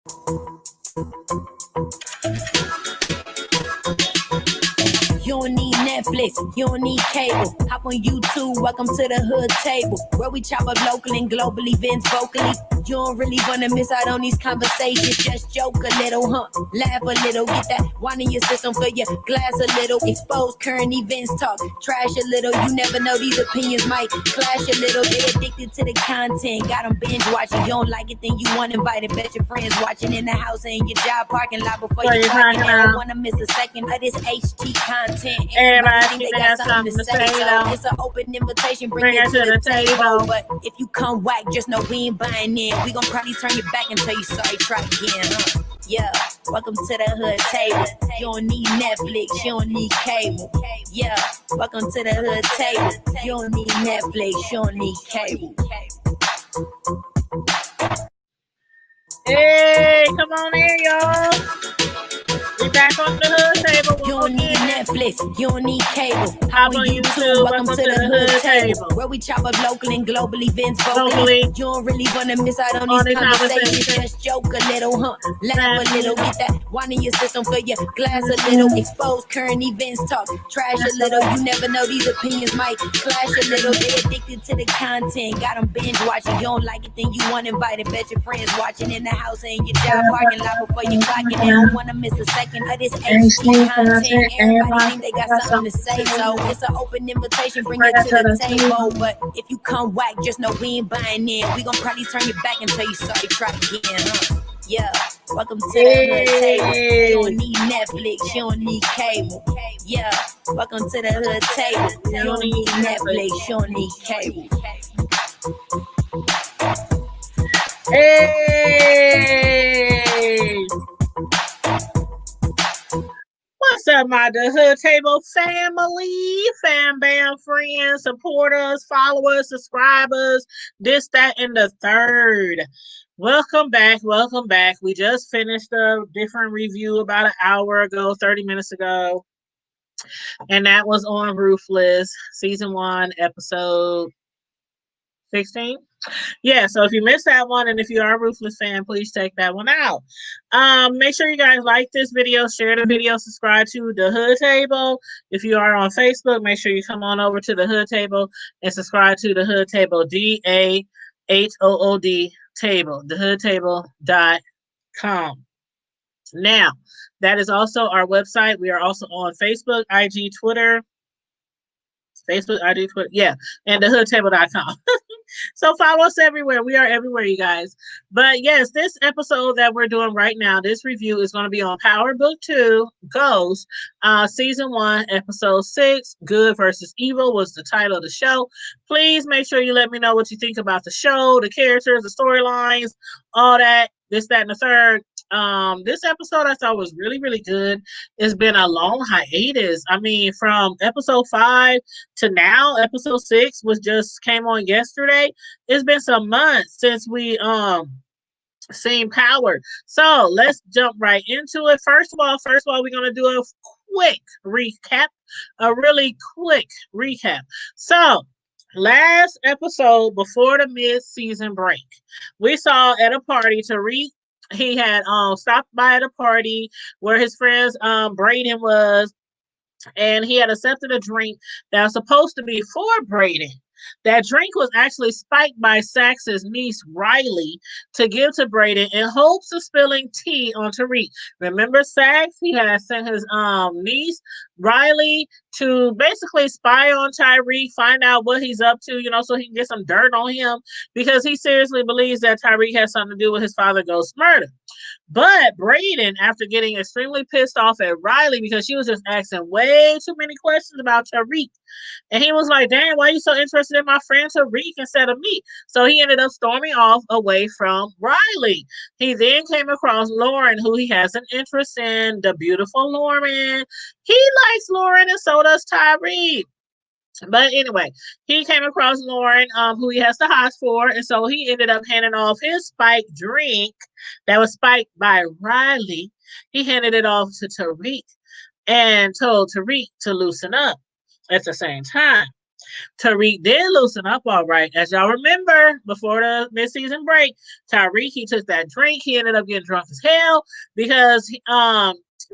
You don't need Netflix, you don't need cable. Hop on YouTube, welcome to the hood table, where we chop up local and global events vocally. You don't really wanna miss out on these conversations. Just joke a little, laugh a little, get that wine in your system, fill your glass a little. Expose current events, talk trash a little. You never know, these opinions might clash a little. They addicted to the content, got them binge watching. You don't like it, then you want invited. Bet your friends watching in the house and your job parking lot before you clock it. They don't wanna miss a second of this HT content. Everybody think they got something to say, so it's an open invitation, bring it to the table. But if you come whack, just know we ain't buying in. We gon' probably turn your back and tell you sorry, try again, Yeah, welcome to the hood table. You don't need Netflix, you don't need cable. Yeah, welcome to the hood table. You don't need Netflix, you don't need cable. Hey, come on in, y'all. We back on the hood table. You don't need Netflix, you don't need cable. Hop on YouTube, welcome to the hood table, where we chop up local and global events vocally. You don't really wanna miss out on these conversations. Just joke a little, laugh a little, get that wine in your system, fill your glass a little. Expose current events, talk trash a little. You never know, these opinions might clash a little. They addicted to the content, got them binge watching. You don't like it, then you want invited. Bet your friends watching in the house and your job parking lot before you clock it. They don't wanna miss a second of this HD content. Everybody think they got something to say, so it's an open invitation, bring it to the table. But if you come whack, just know we ain't buying in. We gon' probably turn your back and tell you sorry, try again, Yeah, welcome to the hood table. You don't need Netflix, you don't need cable. Yeah, welcome to the hood table. You don't need Netflix, you don't need cable. Hey! What's up, my The Hood Table family, fam, bam, friends, supporters, followers, subscribers, this, that, and the third. Welcome back, welcome back. We just finished a different review about an hour ago, 30 minutes ago. And that was on Ruthless, season 1, episode 16. Yeah, so if you missed that one, and if you are a Ruthless fan, please check that one out. Make sure you guys like this video, share the video, subscribe to The Hood Table. If you are on Facebook, make sure you come on over to The Hood Table and subscribe to The Hood Table, DAHOOD Table, thehoodtable.com. Now, that is also our website. We are also on Facebook, IG, Twitter. Facebook, IG, Twitter, yeah, and thehoodtable.com. So follow us everywhere. We are everywhere, you guys. But yes, this episode that we're doing right now, this review is going to be on Power Book 2, Ghost, Season 1, Episode 6, Good versus Evil was the title of the show. Please make sure you let me know what you think about the show, the characters, the storylines, all that, this, that, and the third. This episode I thought was really, really good. It's been a long hiatus. I mean, from episode 5 to now, episode 6 was just came on yesterday. It's been some months since we seen Power. So let's jump right into it. First of all, we're gonna do a quick recap, a really quick recap. So last episode before the mid-season break, we saw at a party Tariq. He had stopped by at a party where his friends Braden was, and he had accepted a drink that was supposed to be for Braden. That drink was actually spiked by Sax's niece, Riley, to give to Braden in hopes of spilling tea on Tariq. Remember Sax? He had sent his niece, Riley, to basically spy on Tariq, find out what he's up to, so he can get some dirt on him, because he seriously believes that Tariq has something to do with his father Ghost's murder. But Braden, after getting extremely pissed off at Riley because she was just asking way too many questions about Tariq, and he was like, "Damn, why are you so interested in my friend Tariq instead of me?" So he ended up storming off away from Riley. He then came across Lauren, who he has an interest in, the beautiful Lauren. He likes Lauren, and so does Tariq. But anyway, he came across Lauren, who he has the hots for, and so he ended up handing off his spiked drink that was spiked by Riley. He handed it off to Tariq and told Tariq to loosen up at the same time. Tariq did loosen up all right. As y'all remember, before the mid-season break, Tariq, he took that drink. He ended up getting drunk as hell because,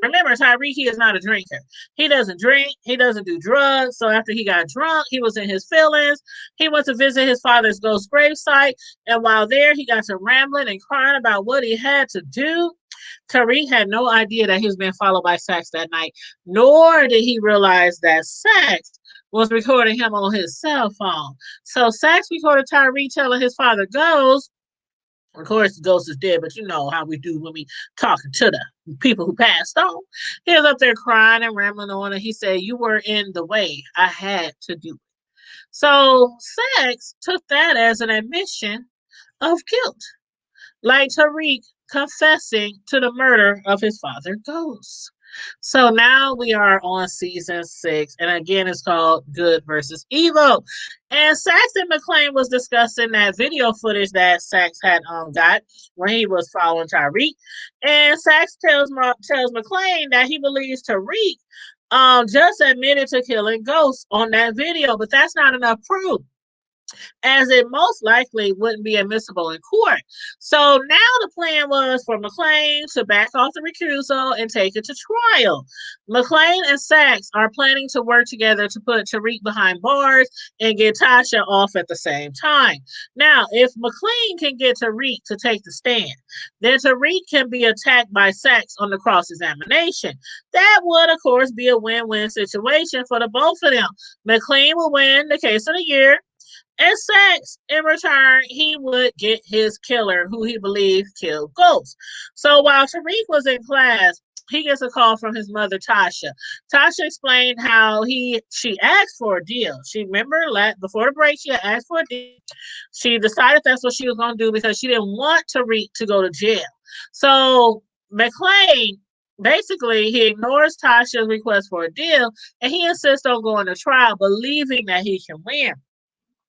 remember, Tariq, he is not a drinker. He doesn't drink. He doesn't do drugs. So after he got drunk, he was in his feelings. He went to visit his father's ghost gravesite. And while there, he got to rambling and crying about what he had to do. Tariq had no idea that he was being followed by Sax that night, nor did he realize that Sax was recording him on his cell phone. So Sax recorded Tariq telling his father Ghost. Of course, the ghost is dead, but you know how we do when we talking to the people who passed on. He was up there crying and rambling on, and he said, "You were in the way. I had to do it." So Sax took that as an admission of guilt, like Tariq confessing to the murder of his father Ghost. So now we are on season 6, and again, it's called Good versus Evil. And Sax and Mclean was discussing that video footage that Sax had got when he was following Tariq. And Sax tells Mclean that he believes Tariq just admitted to killing Ghost on that video, but that's not enough proof, as it most likely wouldn't be admissible in court. So now the plan was for Mclean to back off the recusal and take it to trial. Mclean and Sax are planning to work together to put Tariq behind bars and get Tasha off at the same time. Now, if Mclean can get Tariq to take the stand, then Tariq can be attacked by Sax on the cross-examination. That would, of course, be a win-win situation for the both of them. Mclean will win the case of the year, and Sax, in return, he would get his killer, who he believed killed Ghost. So while Tariq was in class, he gets a call from his mother, Tasha. Tasha explained how she asked for a deal. She remember before the break, she had asked for a deal. She decided that's what she was going to do because she didn't want Tariq to go to jail. So Mclean, basically, he ignores Tasha's request for a deal, and he insists on going to trial, believing that he can win.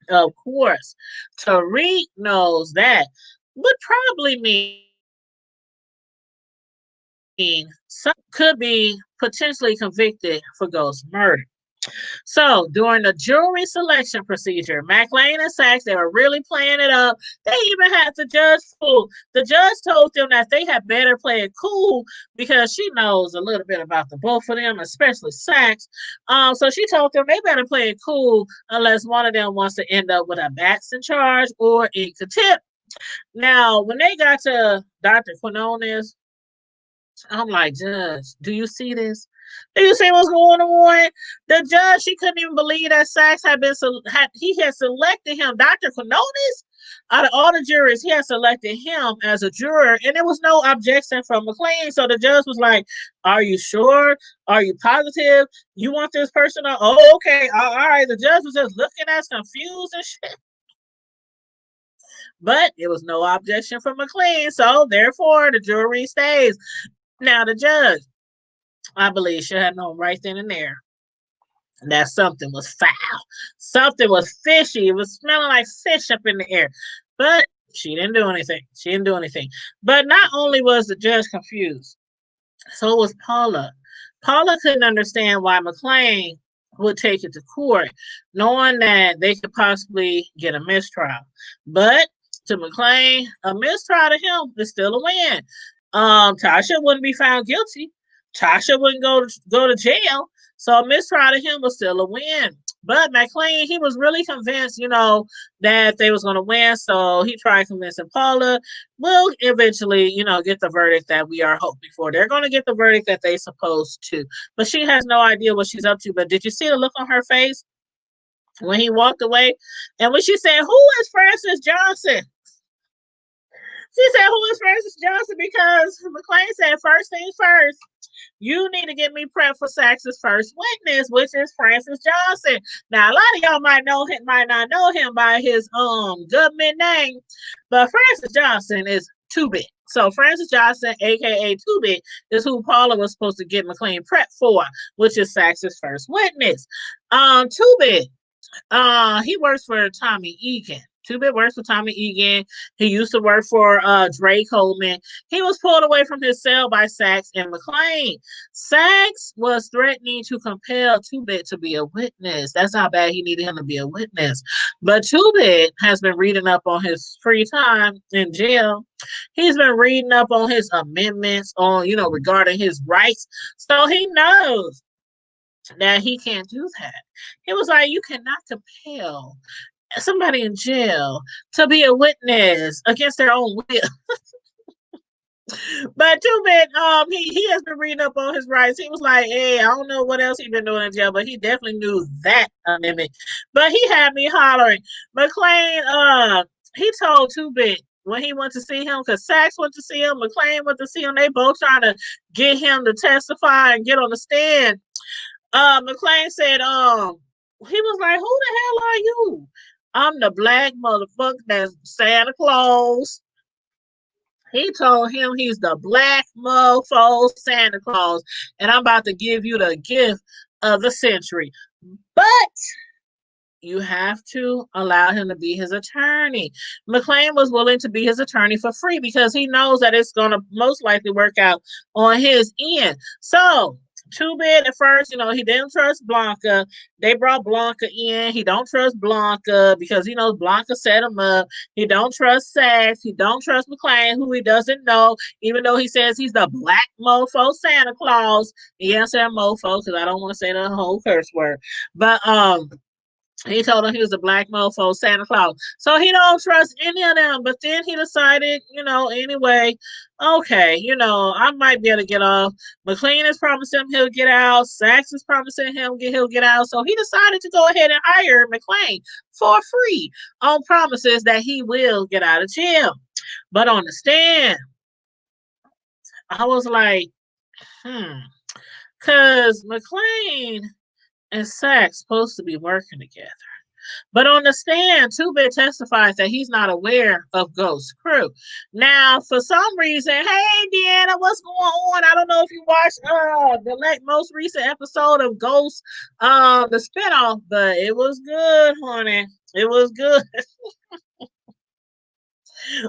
Of course, Tariq knows that, would probably mean some could be potentially convicted for Ghost murder. So during the jury selection procedure, Mclean and Sax, they were really playing it up. They even had the judge fooled. The judge told them that they had better play it cool because she knows a little bit about the both of them, especially Sax. So she told them they better play it cool unless one of them wants to end up with a Batson charge or in contempt. Now, when they got to Dr. Quinones, I'm like, Judge, do you see this? Do you see what's going on? The judge, she couldn't even believe that Sax had selected him, Dr. Quinones, out of all the juries, he had selected him as a juror, and there was no objection from Mclean. So the judge was like, "Are you sure? Are you positive? You want this person?" Oh, okay, all right. The judge was just looking at us confused and shit. But it was no objection from Mclean, so therefore the jury stays. Now the judge, I believe, should have known right then and there that something was foul. Something was fishy. It was smelling like fish up in the air. But she didn't do anything. She didn't do anything. But not only was the judge confused, so was Paula. Paula couldn't understand why Mclean would take it to court, knowing that they could possibly get a mistrial. But to Mclean, a mistrial to him is still a win. Tasha wouldn't be found guilty. Tasha wouldn't go to jail. So a mistrial to him was still a win. But Mclean, he was really convinced, that they was going to win. So he tried convincing Paula. We'll eventually, get the verdict that we are hoping for. They're going to get the verdict that they supposed to. But she has no idea what she's up to. But did you see the look on her face when he walked away? And when she said, "Who is Francis Johnson?" She said, "Who is Francis Johnson?" Because Mclean said, "First things first, you need to get me prepped for Sax's first witness, which is Francis Johnson." Now, a lot of y'all might not know him by his government name, but Francis Johnson is Two Bit. So Francis Johnson, aka Two Bit, is who Paula was supposed to get Mclean prepped for, which is Sax's first witness. Two Bit, he works for Tommy Egan. Two-Bit works for Tommy Egan. He used to work for Dre Coleman. He was pulled away from his cell by Sax and McClain. Sax was threatening to compel Two-Bit to be a witness. That's how bad he needed him to be a witness. But Two-Bit has been reading up on his free time in jail. He's been reading up on his amendments on, regarding his rights. So he knows that he can't do that. He was like, you cannot compel somebody in jail to be a witness against their own will. But Two-Bit, he has been reading up on his rights. He was like, hey, I don't know what else he's been doing in jail, but he definitely knew that amendment. But he had me hollering. McClain, he told Two-Bit when he went to see him, because Sax went to see him, McClain went to see him, they both trying to get him to testify and get on the stand. McClain said, he was like, who the hell are you? I'm the black motherfucker that's Santa Claus. He told him he's the black mofo Santa Claus, and I'm about to give you the gift of the century. But you have to allow him to be his attorney. McClain was willing to be his attorney for free because he knows that it's going to most likely work out on his end. So Two-Bit at first, he didn't trust Blanca. They brought Blanca in. He don't trust Blanca because he knows Blanca set him up. He don't trust Sax. He don't trust McClain, who he doesn't know, even though he says he's the black mofo Santa Claus. He has to say mofo because I don't want to say the whole curse word. But he told him he was a black mofo Santa Claus. So he don't trust any of them. But then he decided, anyway, okay, I might be able to get off. McLean is promising him he'll get out. Sax is promising him he'll get out. So he decided to go ahead and hire McLean for free on promises that he will get out of jail. But on the stand, I was like, because McLean and Sax supposed to be working together. But on the stand, Two-Bit testifies that he's not aware of Ghost's crew. Now, for some reason, hey, Deanna, what's going on? I don't know if you watched the most recent episode of Ghost, the spinoff, but it was good, honey. It was good.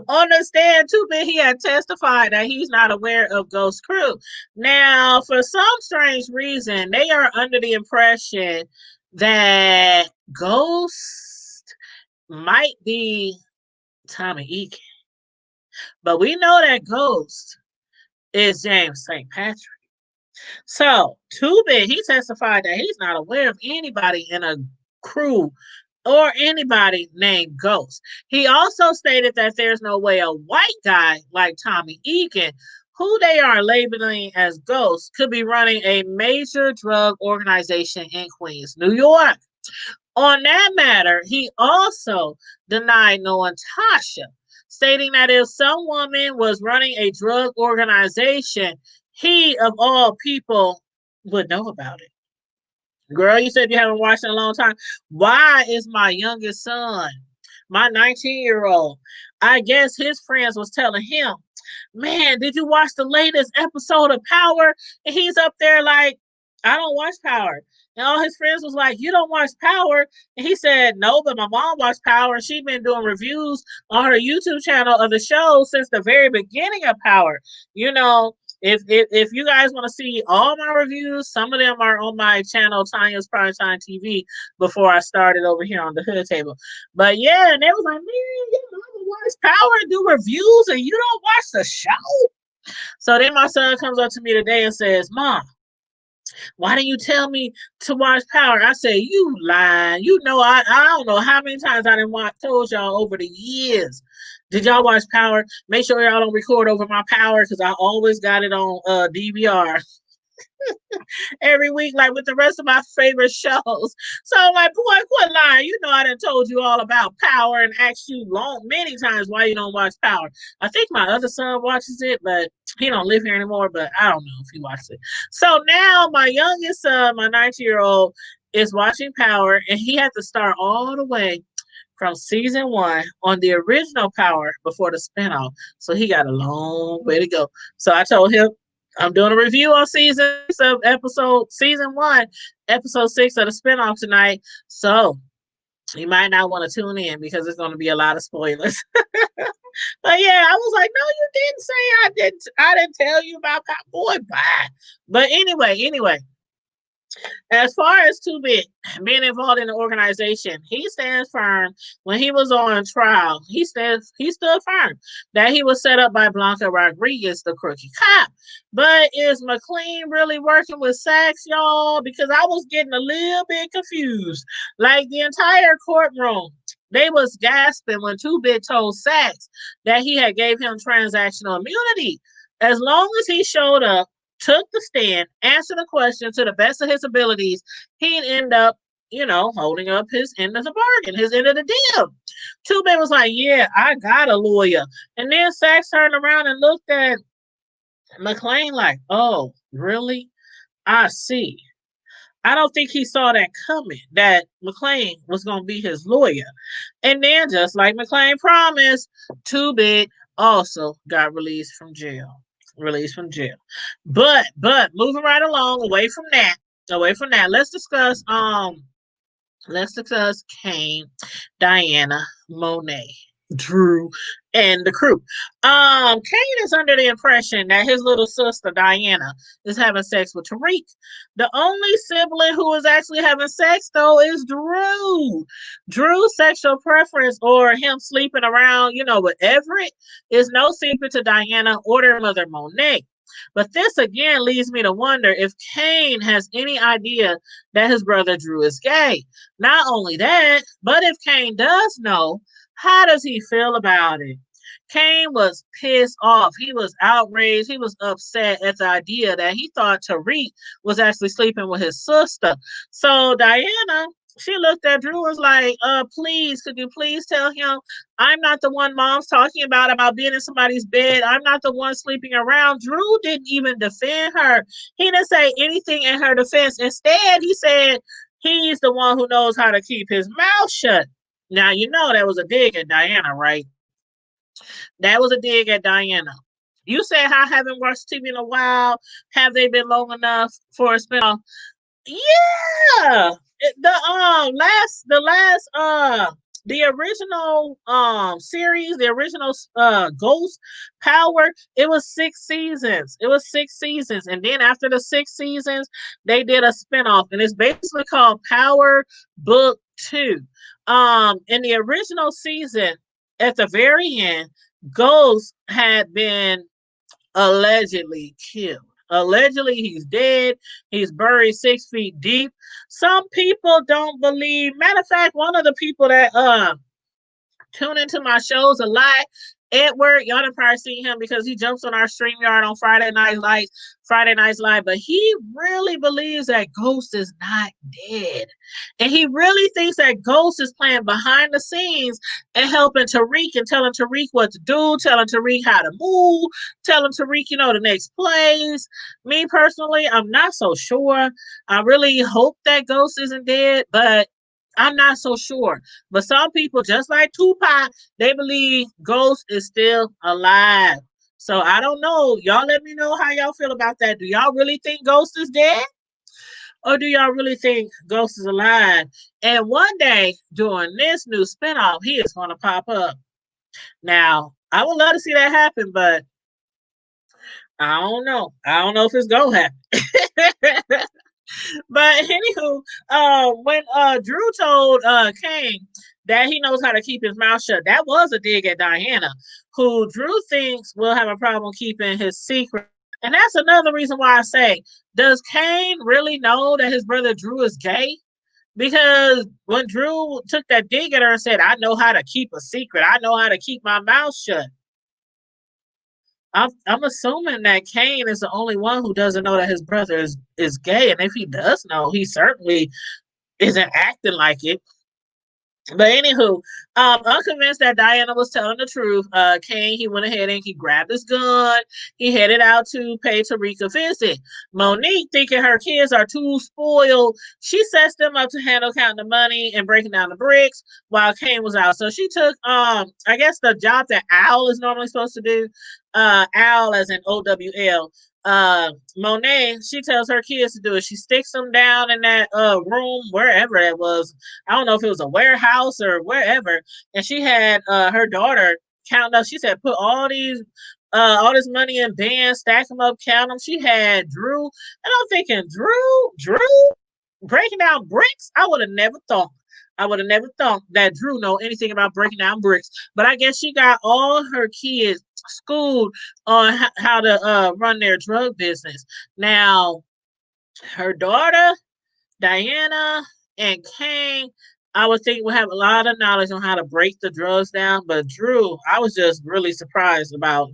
On the stand, Two-Bit, he had testified that he's not aware of Ghost's crew. Now, for some strange reason, they are under the impression that Ghost might be Tommy Egan. But we know that Ghost is James St. Patrick. So, Two-Bit, he testified that he's not aware of anybody in a crew or anybody named Ghost. He also stated that there's no way a white guy like Tommy Egan, who they are labeling as Ghost, could be running a major drug organization in Queens, New York. On that matter, he also denied knowing Tasha, stating that if some woman was running a drug organization, he, of all people, would know about it. Girl, you said you haven't watched it in a long time. Why is my youngest son, my 19-year-old, I guess his friends was telling him, man, did you watch the latest episode of Power? And he's up there like, I don't watch Power. And all his friends was like, you don't watch Power? And he said, no, but my mom watched Power and she's been doing reviews on her YouTube channel of the show since the very beginning of Power. If you guys want to see all my reviews, some of them are on my channel, Tanya's Primetime TV, before I started over here on the hood table. But yeah, and they was like, man, your mama watch Power and do reviews and you don't watch the show? So then my son comes up to me today and says, Mom, why didn't you tell me to watch Power? I said, you lying. I don't know how many times I done told y'all over the years. Did y'all watch Power? Make sure y'all don't record over my Power because I always got it on DVR every week, like with the rest of my favorite shows. So I'm like, boy, quit lying. I done told you all about Power and asked you many times why you don't watch Power. I think my other son watches it, but he don't live here anymore, but I don't know if he watches it. So now my youngest son, my 19-year-old, is watching Power, and he had to start all the way from season 1 on the original Power before the spinoff. So he got a long way to go. So I told him I'm doing a review on season 1, episode 6 of the spinoff tonight. So You might not want to tune in because it's going to be a lot of spoilers. But yeah, I was like, no, you didn't say I didn't. I didn't tell you about that boy. Bye. But anyway, as far as Two Bit being involved in the organization, he stands firm. When he was on trial, he stood firm that he was set up by Blanca Rodriguez, the crooked cop. But is Mclean really working with Sachs, y'all? Because I was getting a little bit confused. Like the entire courtroom, they was gasping when Two Bit told Sachs that he had gave him transactional immunity. As long as he showed up, took the stand, answered the question to the best of his abilities, he'd end up, holding up his end of the bargain, his end of the deal. Two Bit was like, yeah, I got a lawyer. And then Sachs turned around and looked at McLean like, oh, really? I see. I don't think he saw that coming, that McLean was going to be his lawyer. And then, just like McLean promised, Two Bit also got released from jail. Released from jail. But moving right along, away from that, let's discuss Kane, Diana, Monet, Drew, and the crew. Kane is under the impression that his little sister Diana is having sex with Tariq. The only sibling who is actually having sex though is Drew. Drew's sexual preference or him sleeping around, with Everett is no secret to Diana or their mother Monet. But this again leads me to wonder if Kane has any idea that his brother Drew is gay. Not only that, but if Kane does know, how does he feel about it? Kane was pissed off. He was outraged. He was upset at the idea that he thought Tariq was actually sleeping with his sister. So Diana, she looked at Drew and was like, please, could you please tell him I'm not the one mom's talking about being in somebody's bed. I'm not the one sleeping around. Drew didn't even defend her. He didn't say anything in her defense. Instead, he said he's the one who knows how to keep his mouth shut. Now, that was a dig at Diana, right? That was a dig at Diana. You said I haven't watched TV in a while. Have they been long enough for a spinoff? Yeah. The original series, the original Ghost Power, it was 6 seasons. It was 6 seasons. And then after the 6 seasons, they did a spinoff, and it's basically called Power Book 2. In the original season, at the very end, Ghost had been allegedly killed. Allegedly, he's dead. He's buried 6 feet deep. Some people don't believe. Matter of fact, one of the people that tune into my shows a lot, Edward, y'all done probably seen him because he jumps on our StreamYard on Friday Nights Live, but he really believes that Ghost is not dead. And he really thinks that Ghost is playing behind the scenes and helping Tariq and telling Tariq what to do, telling Tariq how to move, telling Tariq, the next plays. Me personally, I'm not so sure. I really hope that Ghost isn't dead, but I'm not so sure. But some people, just like Tupac, they believe Ghost is still alive. So I don't know. Y'all let me know how y'all feel about that. Do y'all really think Ghost is dead? Or do y'all really think Ghost is alive? And one day during this new spinoff, he is going to pop up. Now, I would love to see that happen, but I don't know. I don't know if it's going to happen. But anywho, when Drew told Kane that he knows how to keep his mouth shut, that was a dig at Diana, who Drew thinks will have a problem keeping his secret. And that's another reason why I say, does Kane really know that his brother Drew is gay? Because when Drew took that dig at her and said, I know how to keep a secret, I know how to keep my mouth shut, I'm assuming that Kane is the only one who doesn't know that his brother is gay. And if he does know, he certainly isn't acting like it. But anywho, I'm convinced that Diana was telling the truth. Kane, he went ahead and he grabbed his gun. He headed out to pay Tariq a visit. Monique, thinking her kids are too spoiled, she sets them up to handle counting the money and breaking down the bricks while Kane was out. So she took, I guess, the job that Al is normally supposed to do. Owl as in OWL. Monet, she tells her kids to do it. She sticks them down in that room, wherever it was. I don't know if it was a warehouse or wherever. And she had her daughter count up. She said, put all this money in bands, stack them up, count them. She had Drew, and I'm thinking, Drew breaking down bricks. I would have never thought that Drew know anything about breaking down bricks. But I guess she got all her kids schooled on how to run their drug business. Now, her daughter, Diana, and Kane, I would think would have a lot of knowledge on how to break the drugs down. But Drew, I was just really surprised about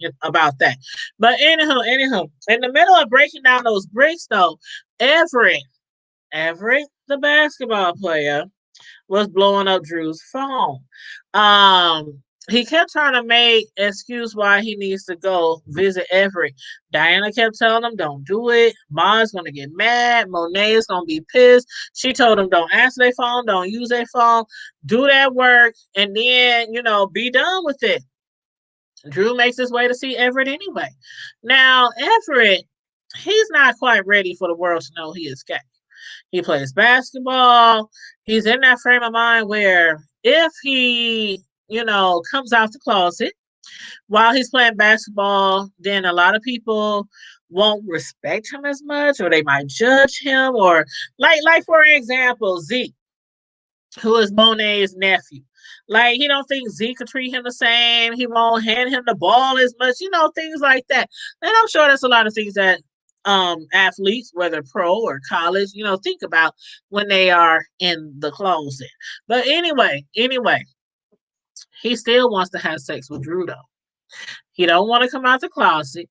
that. But anywho, in the middle of breaking down those bricks, though, Everett, the basketball player, was blowing up Drew's phone. He kept trying to make excuse why he needs to go visit Everett. Diana kept telling him, "Don't do it. Ma's gonna get mad. Monet is gonna be pissed." She told him, "Don't answer their phone. Don't use their phone. Do that work, and then be done with it." Drew makes his way to see Everett anyway. Now Everett, he's not quite ready for the world to know he is gay. He plays basketball. He's in that frame of mind where if he, comes out the closet while he's playing basketball, then a lot of people won't respect him as much, or they might judge him, or like for example, Zeke, who is Monet's nephew. Like, he don't think Zeke could treat him the same. He won't hand him the ball as much, things like that. And I'm sure that's a lot of things that athletes, whether pro or college, think about when they are in the closet. But anyway, he still wants to have sex with Drew though. He don't want to come out the closet.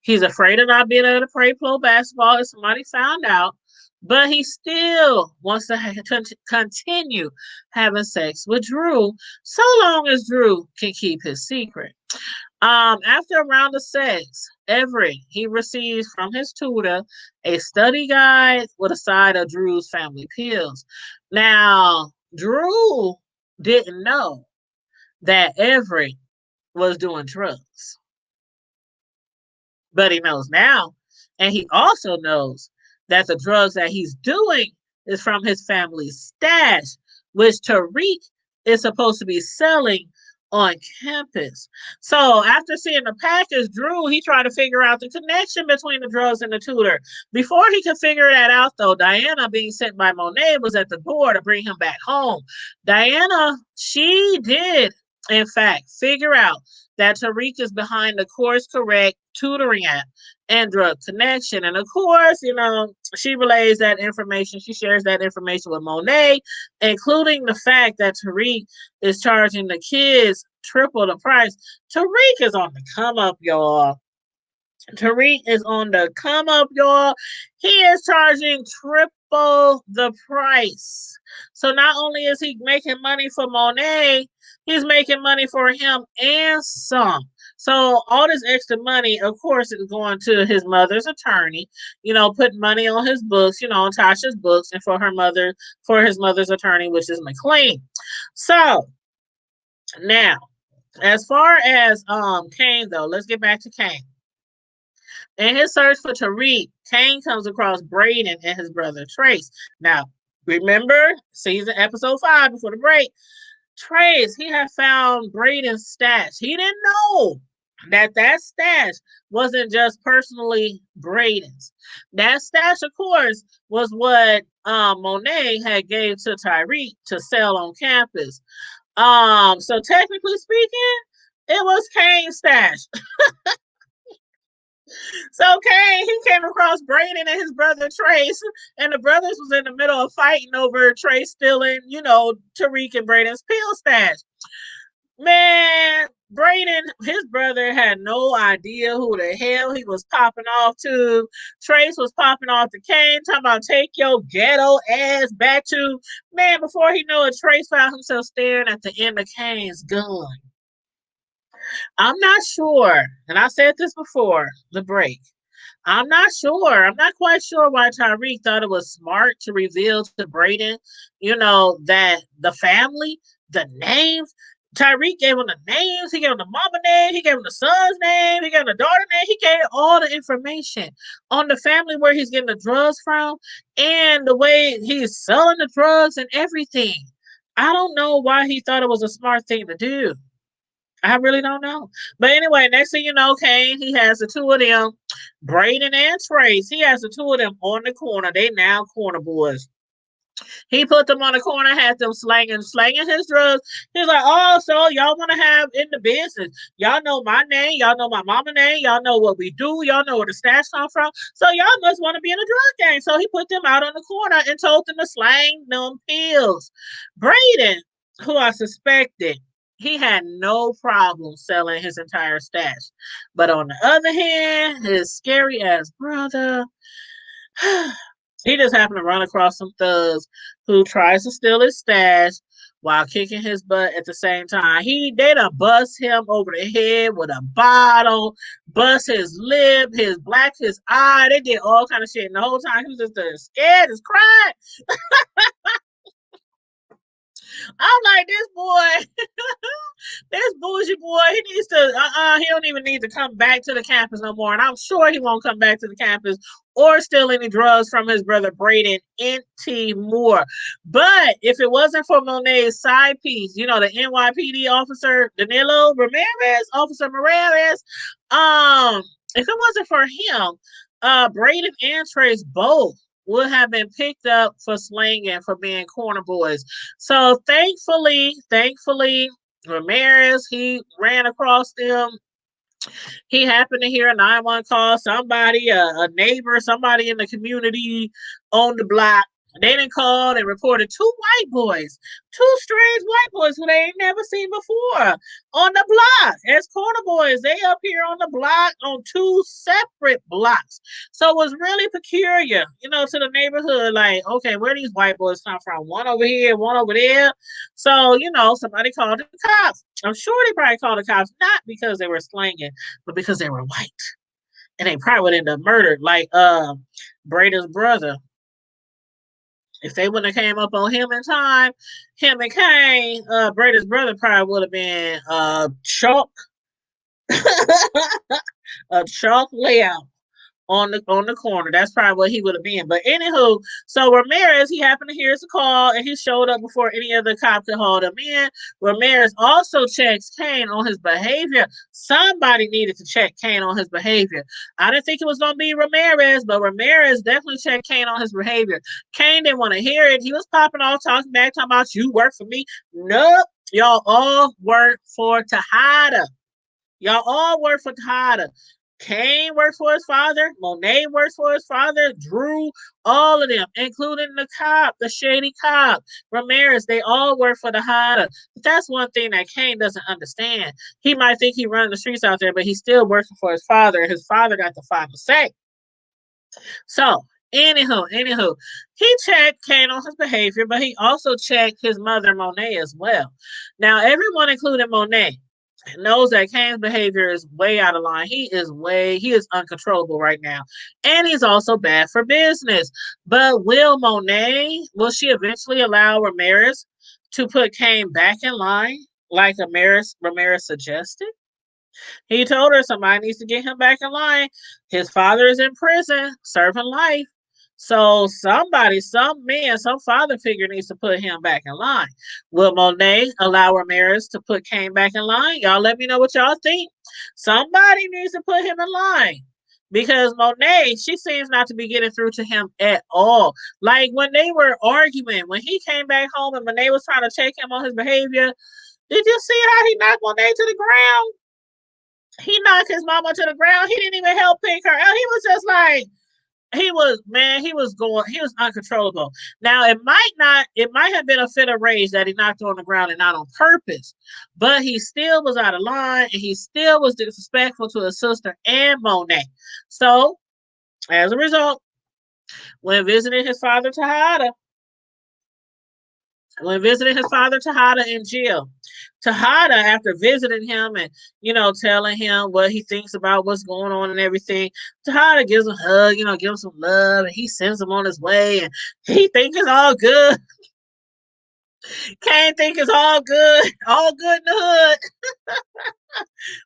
He's afraid of not being able to play pro basketball if somebody found out. But he still wants to continue having sex with Drew so long as Drew can keep his secret. After a round of sex, Everett, he receives from his tutor a study guide with a side of Drew's family pills. Now, Drew didn't know that Everett was doing drugs, but he knows now. And he also knows that the drugs that he's doing is from his family's stash, which Tariq is supposed to be selling on campus. So after seeing the package, Drew, he tried to figure out the connection between the drugs and the tutor. Before he could figure that out, though, Diana, being sent by Monet, was at the door to bring him back home. Diana, she did, in fact, figure out that Tariq is behind the Course Correct tutoring app and drug connection. And of course, she relays that information. She shares that information with Monet, including the fact that Tariq is charging the kids triple the price. Tariq is on the come up, y'all. Tariq is on the come up, y'all. He is charging triple the price. So not only is he making money for Monet, he's making money for him and some. So all this extra money, of course, is going to his mother's attorney, putting money on his books, on Tasha's books, and for his mother's attorney, which is Mclean. So now, as far as Kane, though, let's get back to Kane. In his search for Tariq, Kane comes across Braden and his brother Trace. Now, remember episode 5 before the break, Trace, he had found Braden's stash. He didn't know that stash wasn't just personally Braden's. That stash, of course, was what Monet had gave to Tariq to sell on campus. So technically speaking, it was Kane's stash. So Kane, he came across Braden and his brother Trace, and the brothers was in the middle of fighting over Trace stealing, Tariq and Braden's pill stash. Man, Braden, his brother, had no idea who the hell he was popping off to. Trace was popping off to Kane, talking about take your ghetto ass back to. Man, before he knew it, Trace found himself staring at the end of Kane's gun. I'm not sure, and I said this before the break. I'm not sure. I'm not quite sure why Tariq thought it was smart to reveal to Braden, that the family, the names, Tyreek gave him the names, he gave him the mama name, he gave him the son's name, he gave him the daughter name, he gave all the information on the family where he's getting the drugs from and the way he's selling the drugs and everything. I don't know why he thought it was a smart thing to do. I really don't know. But anyway, next thing you know, Kane, he has the two of them, Braden and Trace. He has the two of them on the corner. They now corner boys. He put them on the corner, had them slanging his drugs. He's like, oh, so y'all want to have in the business. Y'all know my name. Y'all know my mama name. Y'all know what we do. Y'all know where the stash come from. So y'all must want to be in a drug gang. So he put them out on the corner and told them to slang them pills. Braden, who I suspected, he had no problem selling his entire stash. But on the other hand, his scary ass brother, he just happened to run across some thugs who tries to steal his stash while kicking his butt at the same time. They done bust him over the head with a bottle, bust his lip, his black his eye. They did all kind of shit. And the whole time he was just scared, just crying. I'm like, this boy, this bougie boy, he needs to, he don't even need to come back to the campus no more. And I'm sure he won't come back to the campus or steal any drugs from his brother Braden anymore. But if it wasn't for Monet's side piece, the NYPD officer, Danilo Ramirez, Officer Morales, if it wasn't for him, Braden and Trace both would have been picked up for slanging for being corner boys. So thankfully, Ramirez, he ran across them. He happened to hear a 911 call. Somebody, a neighbor, somebody in the community on the block. They didn't call and reported two white boys, two strange white boys who they ain't never seen before on the block as corner boys. They up here on the block on two separate blocks. So it was really peculiar, to the neighborhood. Like, okay, where these white boys come from? One over here, one over there. So, somebody called the cops. I'm sure they probably called the cops, not because they were slanging, but because they were white. And they probably would end up murdered, like Braden's brother. If they wouldn't have came up on him in time, him and Kane, Braden's brother probably would have been chalk, a chalk layout on the corner. That's probably what he would have been. But anywho, so Ramirez, he happened to hear his call and he showed up before any other cop could haul him in. Ramirez also checks Kane on his behavior. Somebody needed to check Kane on his behavior. I didn't think it was gonna be Ramirez, but Ramirez definitely checked Kane on his behavior. Kane didn't want to hear it. He was popping off, talking back, talking about you work for me. Nope. Y'all all work for Tejada. Y'all all work for Tejada. Kane works for his father. Monet works for his father. Drew, all of them, including the cop, the shady cop, Ramirez, they all work for the Hada. But that's one thing that Kane doesn't understand. He might think he's running the streets out there, but he's still working for his father. His father got the final say. So, anywho, he checked Kane on his behavior, but he also checked his mother, Monet, as well. Now, everyone, including Monet, knows that Kane's behavior is way out of line. He is uncontrollable right now. And he's also bad for business. But will she eventually allow Ramirez to put Kane back in line like Ramirez suggested? He told her somebody needs to get him back in line. His father is in prison, serving life. So some father figure needs to put him back in line. Will Monet allow Ramirez to put Kane back in line? Y'all let me know what y'all think. Somebody needs to put him in line. Because Monet, she seems not to be getting through to him at all. Like when they were arguing, when he came back home and Monet was trying to check him on his behavior, did you see how he knocked Monet to the ground? He knocked his mama to the ground. He didn't even help pick her out. He was just like, he was uncontrollable. Now it might have been a fit of rage that he knocked her on the ground and not on purpose, but he still was out of line and he still was disrespectful to his sister and Monet. So as a result, when visiting his father Tejada, in jail, Tejada, after visiting him and, telling him what he thinks about what's going on and everything, Tejada gives him a hug, gives him some love, and he sends him on his way, and he thinks it's all good. Kane think it's all good in the hood.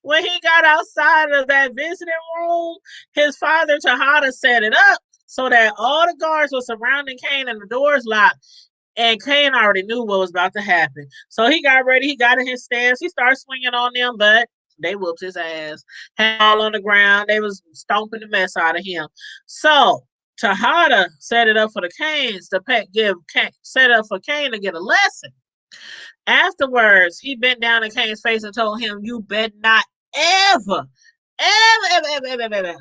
When he got outside of that visiting room, his father Tahada set it up so that all the guards were surrounding Kane and the doors locked. And Kane already knew what was about to happen. So he got ready. He got in his stance. He started swinging on them, but they whooped his ass. Had all on the ground. They was stomping the mess out of him. So Tahada set it up for the Canes to set up for Kane to get a lesson. Afterwards, he bent down in Kane's face and told him, "You bet not ever, ever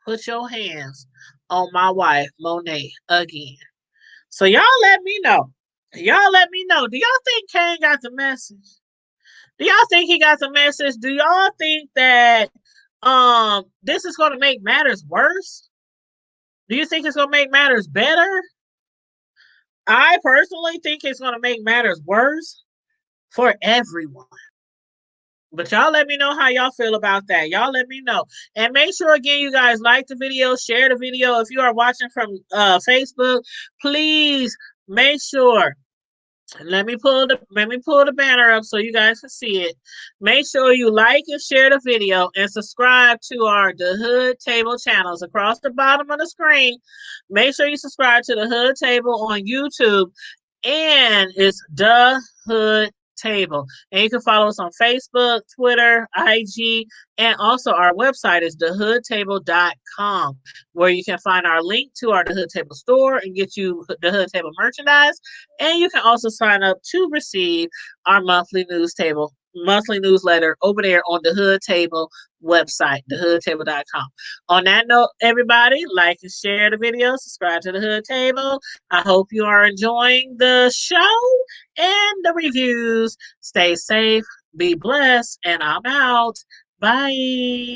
put your hands on my wife, Monet, again." So y'all let me know. Y'all let me know. Do y'all think Kane got the message? Do y'all think he got the message? Do y'all think that this is gonna make matters worse? Do you think it's gonna make matters better? I personally think it's gonna make matters worse for everyone. But y'all let me know how y'all feel about that. Y'all let me know. And make sure again you guys like the video, share the video. If you are watching from Facebook, please make sure. Let me pull the banner up so you guys can see it. Make sure you like and share the video and subscribe to our The Hood Table channels across the bottom of the screen. Make sure you subscribe to The Hood Table on YouTube, and it's The Hood Table. And you can follow us on Facebook, Twitter, IG, and also our website is thehoodtable.com, where you can find our link to our The Hood Table store and get you The Hood Table merchandise. And you can also sign up to receive our monthly newsletter over there on the Hood Table website, thehoodtable.com. On that note, everybody, like and share the video, subscribe to the Hood Table. I hope you are enjoying the show and the reviews. Stay safe, be blessed, and I'm out. Bye.